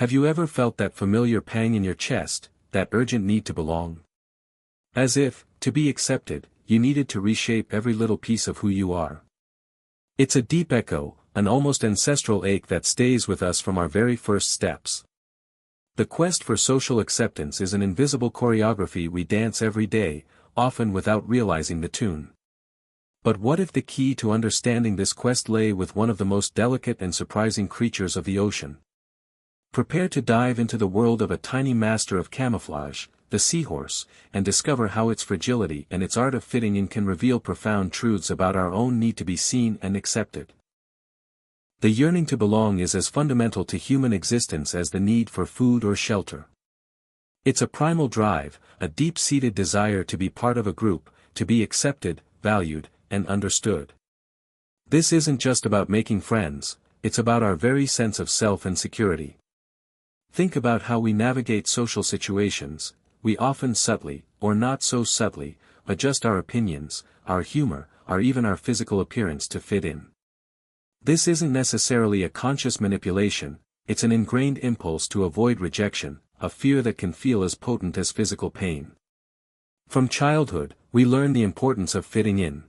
Have you ever felt that familiar pang in your chest, that urgent need to belong? As if, to be accepted, you needed to reshape every little piece of who you are. It's a deep echo, an almost ancestral ache that stays with us from our very first steps. The quest for social acceptance is an invisible choreography we dance every day, often without realizing the tune. But what if the key to understanding this quest lay with one of the most delicate and surprising creatures of the ocean? Prepare to dive into the world of a tiny master of camouflage, the seahorse, and discover how its fragility and its art of fitting in can reveal profound truths about our own need to be seen and accepted. The yearning to belong is as fundamental to human existence as the need for food or shelter. It's a primal drive, a deep-seated desire to be part of a group, to be accepted, valued, and understood. This isn't just about making friends, it's about our very sense of self and security. Think about how we navigate social situations. We often subtly, or not so subtly, adjust our opinions, our humor, or even our physical appearance to fit in. This isn't necessarily a conscious manipulation, it's an ingrained impulse to avoid rejection, a fear that can feel as potent as physical pain. From childhood, we learn the importance of fitting in.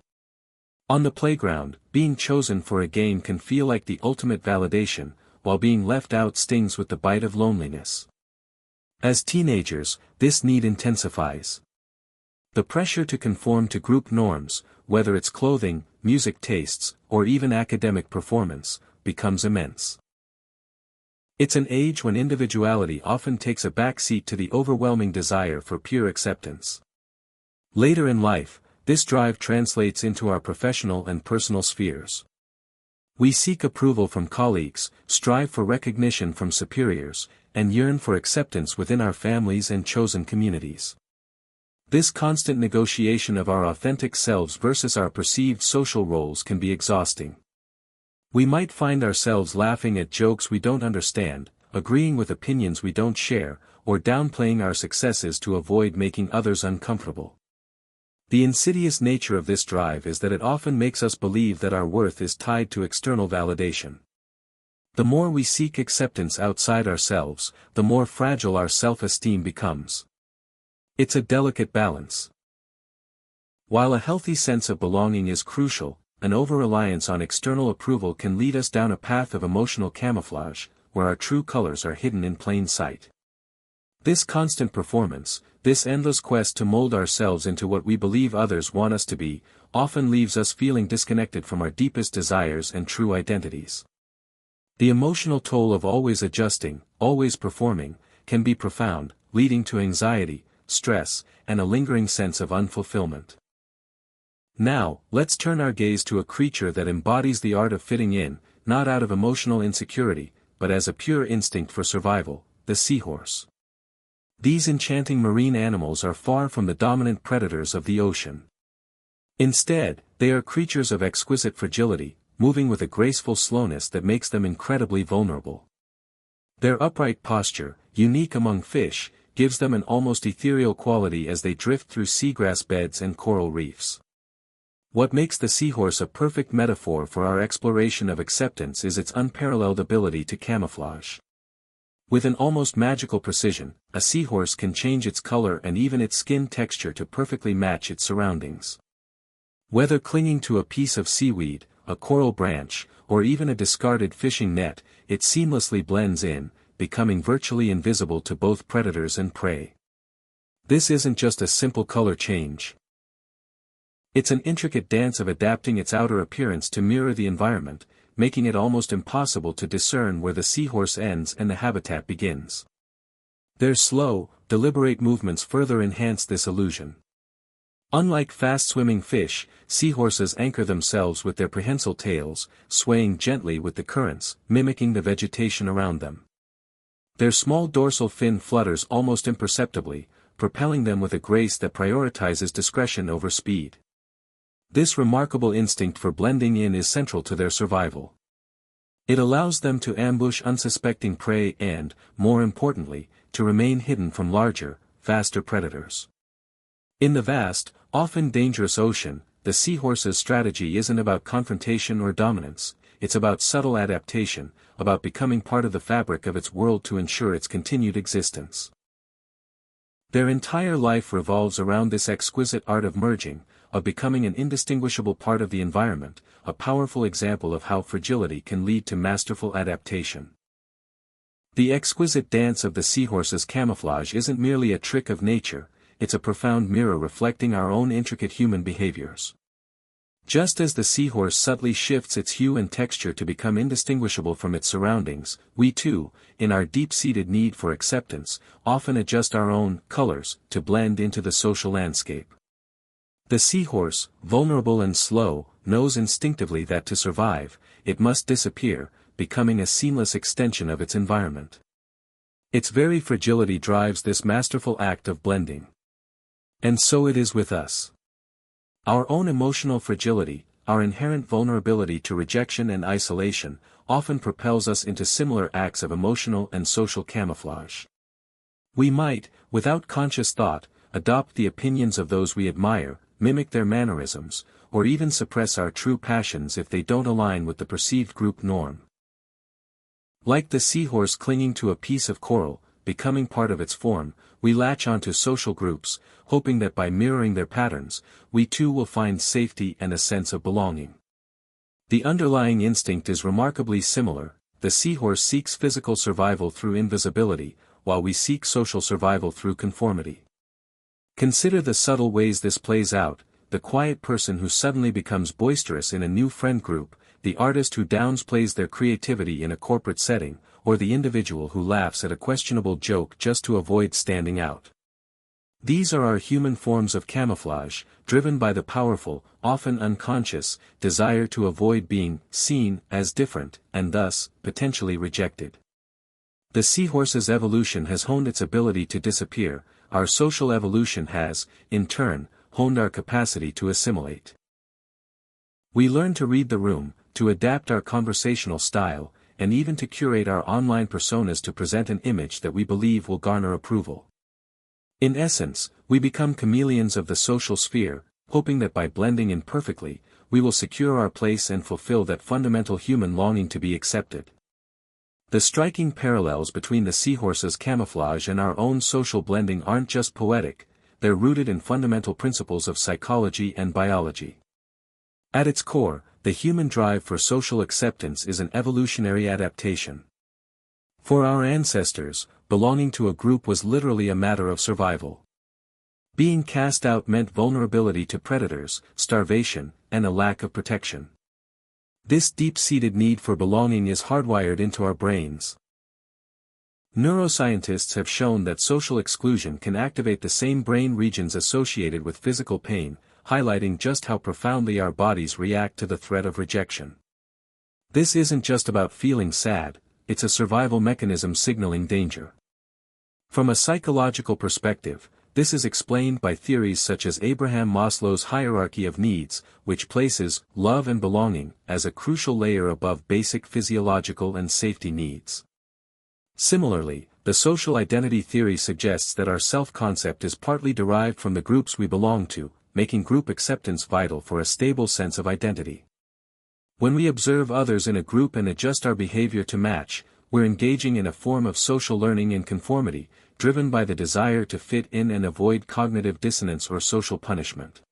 On the playground, being chosen for a game can feel like the ultimate validation, while being left out stings with the bite of loneliness. As teenagers, this need intensifies. The pressure to conform to group norms, whether it's clothing, music tastes, or even academic performance, becomes immense. It's an age when individuality often takes a backseat to the overwhelming desire for pure acceptance. Later in life, this drive translates into our professional and personal spheres. We seek approval from colleagues, strive for recognition from superiors, and yearn for acceptance within our families and chosen communities. This constant negotiation of our authentic selves versus our perceived social roles can be exhausting. We might find ourselves laughing at jokes we don't understand, agreeing with opinions we don't share, or downplaying our successes to avoid making others uncomfortable. The insidious nature of this drive is that it often makes us believe that our worth is tied to external validation. The more we seek acceptance outside ourselves, the more fragile our self-esteem becomes. It's a delicate balance. While a healthy sense of belonging is crucial, an over-reliance on external approval can lead us down a path of emotional camouflage, where our true colors are hidden in plain sight. This constant performance, this endless quest to mold ourselves into what we believe others want us to be, often leaves us feeling disconnected from our deepest desires and true identities. The emotional toll of always adjusting, always performing, can be profound, leading to anxiety, stress, and a lingering sense of unfulfillment. Now, let's turn our gaze to a creature that embodies the art of fitting in, not out of emotional insecurity, but as a pure instinct for survival, the seahorse. These enchanting marine animals are far from the dominant predators of the ocean. Instead, they are creatures of exquisite fragility, moving with a graceful slowness that makes them incredibly vulnerable. Their upright posture, unique among fish, gives them an almost ethereal quality as they drift through seagrass beds and coral reefs. What makes the seahorse a perfect metaphor for our exploration of acceptance is its unparalleled ability to camouflage. With an almost magical precision, a seahorse can change its color and even its skin texture to perfectly match its surroundings. Whether clinging to a piece of seaweed, a coral branch, or even a discarded fishing net, it seamlessly blends in, becoming virtually invisible to both predators and prey. This isn't just a simple color change. It's an intricate dance of adapting its outer appearance to mirror the environment, making it almost impossible to discern where the seahorse ends and the habitat begins. Their slow, deliberate movements further enhance this illusion. Unlike fast-swimming fish, seahorses anchor themselves with their prehensile tails, swaying gently with the currents, mimicking the vegetation around them. Their small dorsal fin flutters almost imperceptibly, propelling them with a grace that prioritizes discretion over speed. This remarkable instinct for blending in is central to their survival. It allows them to ambush unsuspecting prey and, more importantly, to remain hidden from larger, faster predators. In the vast, often dangerous ocean, the seahorse's strategy isn't about confrontation or dominance, it's about subtle adaptation, about becoming part of the fabric of its world to ensure its continued existence. Their entire life revolves around this exquisite art of merging, of becoming an indistinguishable part of the environment, a powerful example of how fragility can lead to masterful adaptation. The exquisite dance of the seahorse's camouflage isn't merely a trick of nature, it's a profound mirror reflecting our own intricate human behaviors. Just as the seahorse subtly shifts its hue and texture to become indistinguishable from its surroundings, we too, in our deep-seated need for acceptance, often adjust our own colors to blend into the social landscape. The seahorse, vulnerable and slow, knows instinctively that to survive, it must disappear, becoming a seamless extension of its environment. Its very fragility drives this masterful act of blending. And so it is with us. Our own emotional fragility, our inherent vulnerability to rejection and isolation, often propels us into similar acts of emotional and social camouflage. We might, without conscious thought, adopt the opinions of those we admire, mimic their mannerisms, or even suppress our true passions if they don't align with the perceived group norm. Like the seahorse clinging to a piece of coral, becoming part of its form, we latch onto social groups, hoping that by mirroring their patterns, we too will find safety and a sense of belonging. The underlying instinct is remarkably similar. The seahorse seeks physical survival through invisibility, while we seek social survival through conformity. Consider the subtle ways this plays out: the quiet person who suddenly becomes boisterous in a new friend group, the artist who downplays their creativity in a corporate setting, or the individual who laughs at a questionable joke just to avoid standing out. These are our human forms of camouflage, driven by the powerful, often unconscious, desire to avoid being seen as different, and thus, potentially rejected. The seahorse's evolution has honed its ability to disappear. Our social evolution has, in turn, honed our capacity to assimilate. We learn to read the room, to adapt our conversational style, and even to curate our online personas to present an image that we believe will garner approval. In essence, we become chameleons of the social sphere, hoping that by blending in perfectly, we will secure our place and fulfill that fundamental human longing to be accepted. The striking parallels between the seahorse's camouflage and our own social blending aren't just poetic, they're rooted in fundamental principles of psychology and biology. At its core, the human drive for social acceptance is an evolutionary adaptation. For our ancestors, belonging to a group was literally a matter of survival. Being cast out meant vulnerability to predators, starvation, and a lack of protection. This deep-seated need for belonging is hardwired into our brains. Neuroscientists have shown that social exclusion can activate the same brain regions associated with physical pain, highlighting just how profoundly our bodies react to the threat of rejection. This isn't just about feeling sad, it's a survival mechanism signaling danger. From a psychological perspective, this is explained by theories such as Abraham Maslow's hierarchy of needs, which places love and belonging as a crucial layer above basic physiological and safety needs. Similarly, the social identity theory suggests that our self-concept is partly derived from the groups we belong to, making group acceptance vital for a stable sense of identity. When we observe others in a group and adjust our behavior to match, we're engaging in a form of social learning and conformity, driven by the desire to fit in and avoid cognitive dissonance or social punishment.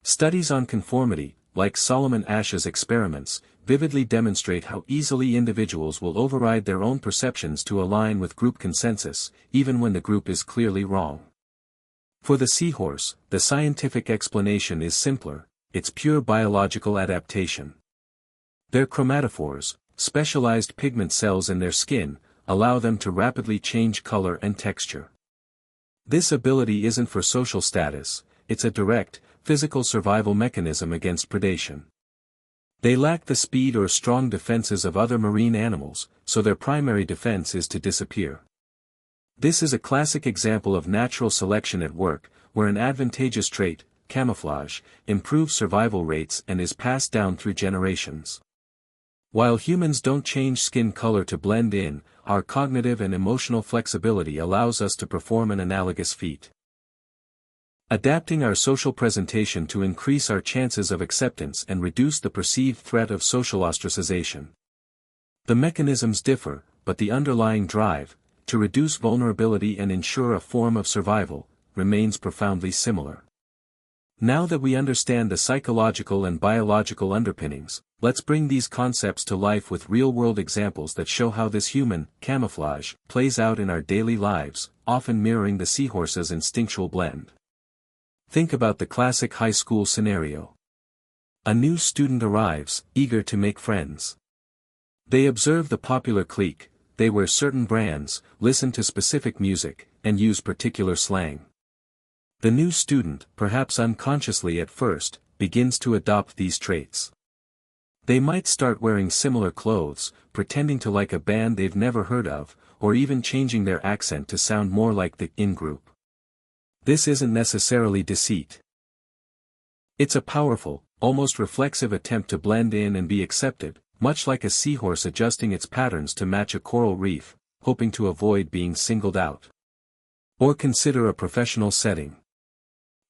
Studies on conformity, like Solomon Asch's experiments, vividly demonstrate how easily individuals will override their own perceptions to align with group consensus, even when the group is clearly wrong. For the seahorse, the scientific explanation is simpler: it's pure biological adaptation. Their chromatophores, specialized pigment cells in their skin, allow them to rapidly change color and texture. This ability isn't for social status, it's a direct, physical survival mechanism against predation. They lack the speed or strong defenses of other marine animals, so their primary defense is to disappear. This is a classic example of natural selection at work, where an advantageous trait, camouflage, improves survival rates and is passed down through generations. While humans don't change skin color to blend in, our cognitive and emotional flexibility allows us to perform an analogous feat. Adapting our social presentation to increase our chances of acceptance and reduce the perceived threat of social ostracization. The mechanisms differ, but the underlying drive, to reduce vulnerability and ensure a form of survival, remains profoundly similar. Now that we understand the psychological and biological underpinnings, let's bring these concepts to life with real-world examples that show how this human camouflage plays out in our daily lives, often mirroring the seahorse's instinctual blend. Think about the classic high school scenario. A new student arrives, eager to make friends. They observe the popular clique, they wear certain brands, listen to specific music, and use particular slang. The new student, perhaps unconsciously at first, begins to adopt these traits. They might start wearing similar clothes, pretending to like a band they've never heard of, or even changing their accent to sound more like the in-group. This isn't necessarily deceit. It's a powerful, almost reflexive attempt to blend in and be accepted, much like a seahorse adjusting its patterns to match a coral reef, hoping to avoid being singled out. Or consider a professional setting.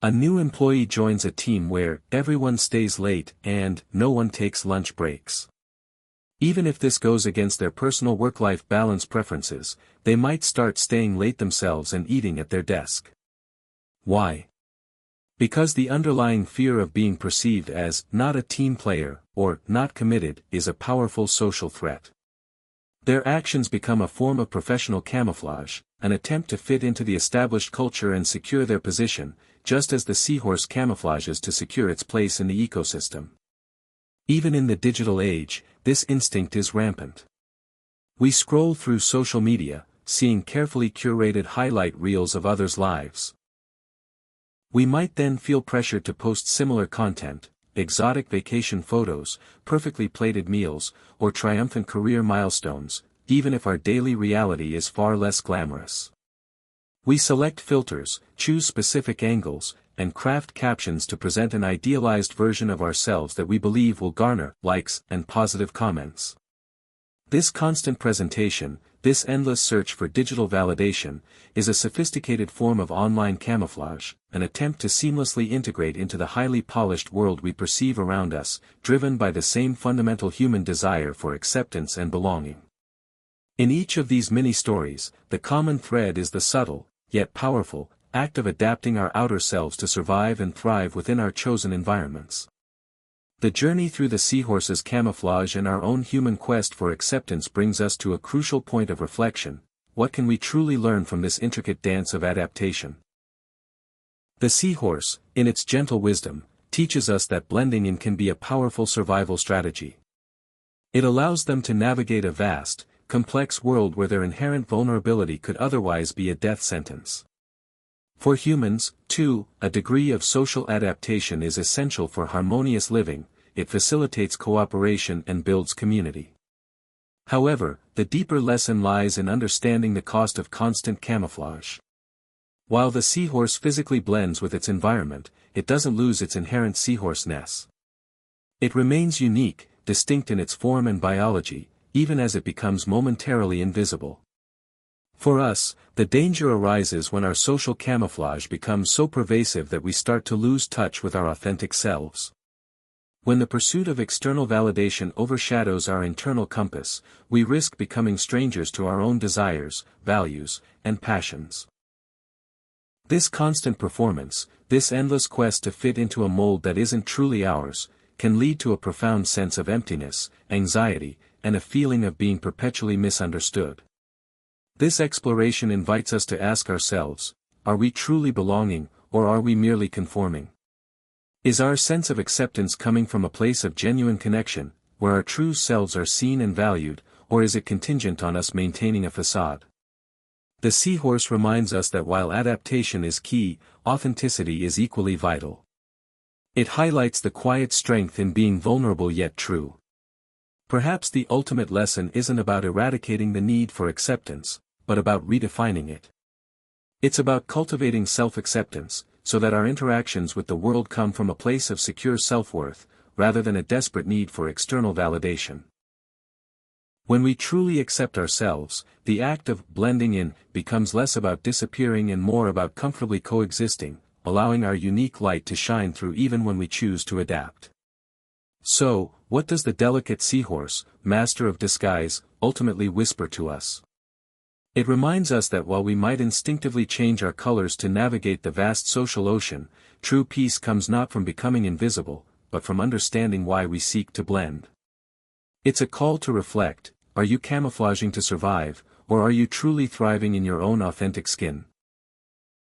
A new employee joins a team where everyone stays late and no one takes lunch breaks. Even if this goes against their personal work-life balance preferences, they might start staying late themselves and eating at their desk. Why? Because the underlying fear of being perceived as not a team player or not committed is a powerful social threat. Their actions become a form of professional camouflage, an attempt to fit into the established culture and secure their position, just as the seahorse camouflages to secure its place in the ecosystem. Even in the digital age, this instinct is rampant. We scroll through social media, seeing carefully curated highlight reels of others' lives. We might then feel pressured to post similar content, exotic vacation photos, perfectly plated meals, or triumphant career milestones, even if our daily reality is far less glamorous. We select filters, choose specific angles, and craft captions to present an idealized version of ourselves that we believe will garner likes and positive comments. This constant presentation, this endless search for digital validation, is a sophisticated form of online camouflage, an attempt to seamlessly integrate into the highly polished world we perceive around us, driven by the same fundamental human desire for acceptance and belonging. In each of these mini-stories, the common thread is the subtle, yet powerful, act of adapting our outer selves to survive and thrive within our chosen environments. The journey through the seahorse's camouflage and our own human quest for acceptance brings us to a crucial point of reflection. What can we truly learn from this intricate dance of adaptation? The seahorse, in its gentle wisdom, teaches us that blending in can be a powerful survival strategy. It allows them to navigate a vast, complex world where their inherent vulnerability could otherwise be a death sentence. For humans, too, a degree of social adaptation is essential for harmonious living. It facilitates cooperation and builds community. However, the deeper lesson lies in understanding the cost of constant camouflage. While the seahorse physically blends with its environment, it doesn't lose its inherent seahorseness. It remains unique, distinct in its form and biology, even as it becomes momentarily invisible. For us, the danger arises when our social camouflage becomes so pervasive that we start to lose touch with our authentic selves. When the pursuit of external validation overshadows our internal compass, we risk becoming strangers to our own desires, values, and passions. This constant performance, this endless quest to fit into a mold that isn't truly ours, can lead to a profound sense of emptiness, anxiety, and a feeling of being perpetually misunderstood. This exploration invites us to ask ourselves, are we truly belonging, or are we merely conforming? Is our sense of acceptance coming from a place of genuine connection, where our true selves are seen and valued, or is it contingent on us maintaining a facade? The seahorse reminds us that while adaptation is key, authenticity is equally vital. It highlights the quiet strength in being vulnerable yet true. Perhaps the ultimate lesson isn't about eradicating the need for acceptance, but about redefining it. It's about cultivating self-acceptance, so that our interactions with the world come from a place of secure self-worth, rather than a desperate need for external validation. When we truly accept ourselves, the act of blending in becomes less about disappearing and more about comfortably coexisting, allowing our unique light to shine through even when we choose to adapt. So, what does the delicate seahorse, master of disguise, ultimately whisper to us? It reminds us that while we might instinctively change our colors to navigate the vast social ocean, true peace comes not from becoming invisible, but from understanding why we seek to blend. It's a call to reflect: are you camouflaging to survive, or are you truly thriving in your own authentic skin?